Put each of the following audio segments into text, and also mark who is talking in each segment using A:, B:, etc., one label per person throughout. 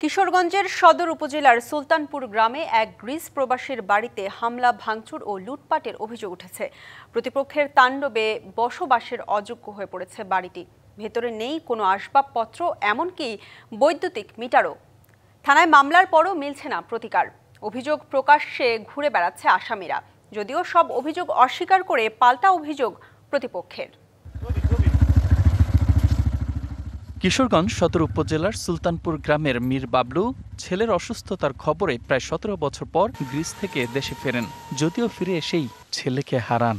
A: কিশোরগঞ্জের সদর উপজেলার সুলতানপুর গ্রামে এক গ্রিস প্রবাসীর বাড়িতে হামলা, ভাঙচুর ও লুটপাটের অভিযোগ উঠেছে। প্রতিপক্ষের তাণ্ডবে বসবাসের অযোগ্য হয়ে পড়েছে বাড়িটি। ভেতরে নেই কোনো আসবাবপত্র, এমনকি বৈদ্যুতিক মিটারও। থানায় মামলার পরও মিলছে না প্রতিকার। অভিযোগ প্রকাশ্যে ঘুরে বেড়াচ্ছে আসামিরা, যদিও সব অভিযোগ অস্বীকার করে পাল্টা অভিযোগ প্রতিপক্ষের।
B: কিশোরগঞ্জ সদর উপজেলার সুলতানপুর গ্রামের মীর বাবলু ছেলের অসুস্থতার খবরে প্রায় 17 বছর পর গ্রিস থেকে দেশে ফেরেন, যদিও ফিরে এসেই ছেলেকে হারান।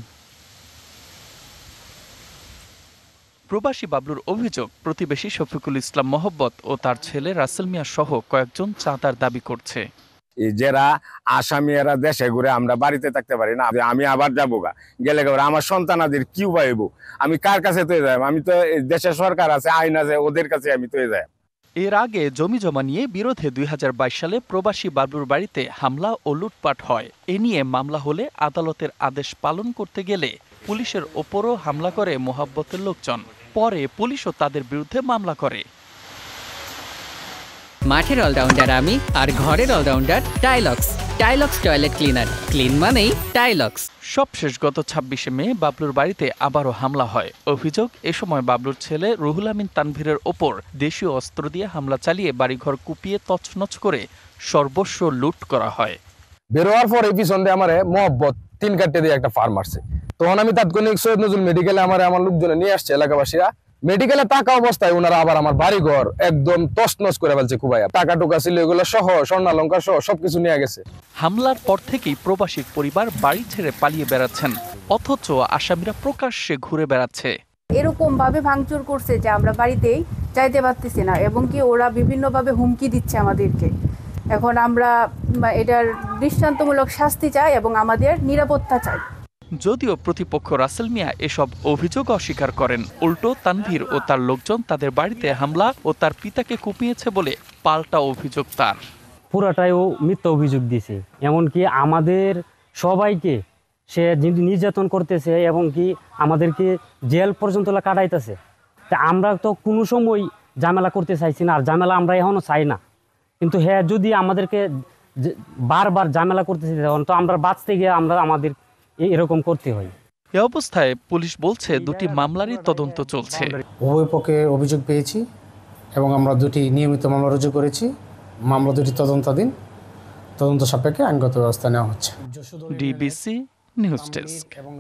B: প্রবাসী বাবলুর অভিযোগ, প্রতিবেশী শফিকুল ইসলাম মোহাব্বত ও তার ছেলে রাসেল মিয়া সহ কয়েকজন চাঁদার দাবি করছে।
C: যারা আসামিরা দেশে ঘুরে আমরা বাড়িতে থাকতে পারি না, আমি আবার যাবো গেলে আমার সন্তানাদের কি পাইব, আমি কার কাছে তো যাই? আমি তো দেশের সরকার আছে, আইন আছে, ওদের কাছে আমি তো যাই।
B: এর আগে জমি জমা নিয়ে বিরোধে 2022 সালে প্রবাসী বাবলুর বাড়িতে হামলা ও লুটপাট হয়। এ নিয়ে মামলা হলে আদালতের আদেশ পালন করতে গেলে পুলিশের ওপরও হামলা করে মোহাব্বতের লোকজন। পরে পুলিশও তাদের বিরুদ্ধে মামলা করে।
D: মাঠের অলরাউন্ডার আমি, আর ঘরের allrounder Tylox. Tylox toilet cleaner, clean মানেই টাইলক্স।
B: সবশেষ গত 26শে মে বাবলুর বাড়িতে আবারও হামলা হয়। অভিযোগ, এ সময় বাবলুর ছেলে রুহুল আমিন তানভীরের ওপর দেশীয় অস্ত্র দিয়ে হামলা চালিয়ে বাড়িঘর কুপিয়ে তছনছ করে সর্বস্ব লুট করা হয়।
E: বেরোয়ার পর এই পিছন দিয়ে আমার মোহাব্বত 3 কাটতে দিয়ে একটা ফার্ম আসছে। তখন আমি তাৎক্ষণিক সৈয়দ নজরুল মেডিকেলে আমার লোকজনে নিয়ে আসছে, এলাকাবাসীরা। মেডিকেলে থাকা অবস্থায় ওনারা আবার আমার বাড়িঘর একদম তছনছ করে ফেলছে কুবাইয়া। টাকা টুকা ছিল এগুলো সহ, স্বর্ণালঙ্কার সহ সবকিছু নিয়ে গেছে।
B: হামলার পর থেকেই প্রবাসীর পরিবার বাড়ি ছেড়ে পালিয়ে বেড়াচ্ছেন, অথচ আসামিরা প্রকাশ্যে ঘুরে বেড়াচ্ছে।
F: এরকম ভাবে ভাঙচুর করছে যে আমরা বাড়িতেই যাইতে পারতেছি না, এবং কি ওরা বিভিন্নভাবে হুমকি দিচ্ছে আমাদেরকে। এখন আমরা এটার দৃষ্টান্তমূলক শাস্তি চাই এবং আমাদের নিরাপত্তা চাই।
B: যদিও প্রতিপক্ষ রাসেল মিয়া এসব অভিযোগ অস্বীকার করেন। উল্টো তানভীর ও তার লোকজন তাদের বাড়িতে হামলা ও তার পিতাকে কুপিয়েছে বলে পাল্টা অভিযোগ তার।
G: পুরাটাই ও মিথ্যা অভিযোগ দিছে, এমনকি আমাদের সবাইকে সে নির্যাতন করতেছে এবং কি আমাদেরকে জেল পর্যন্ত কাটাইতেছে। তা আমরা তো কোনো সময় ঝামেলা করতে চাইছি না, আর ঝামেলা আমরা এখনো চাই না। কিন্তু হ্যাঁ, যদি আমাদেরকে বারবার ঝামেলা করতেছে তখন তো আমরা বাঁচতে গিয়ে আমাদের এরকম করতে হয়।
B: এ অবস্থায় পুলিশ বলছে দুটি মামলারই তদন্ত চলছে।
H: উভয় পক্ষে অভিযোগ পেয়েছি এবং আমরা দুটি নিয়মিত মামলা রুজু করেছি। মামলা দুটি তদন্তাধীন, তদন্ত সাপেক্ষে আইনগত ব্যবস্থা নেওয়া হচ্ছে।
B: DBC news desk.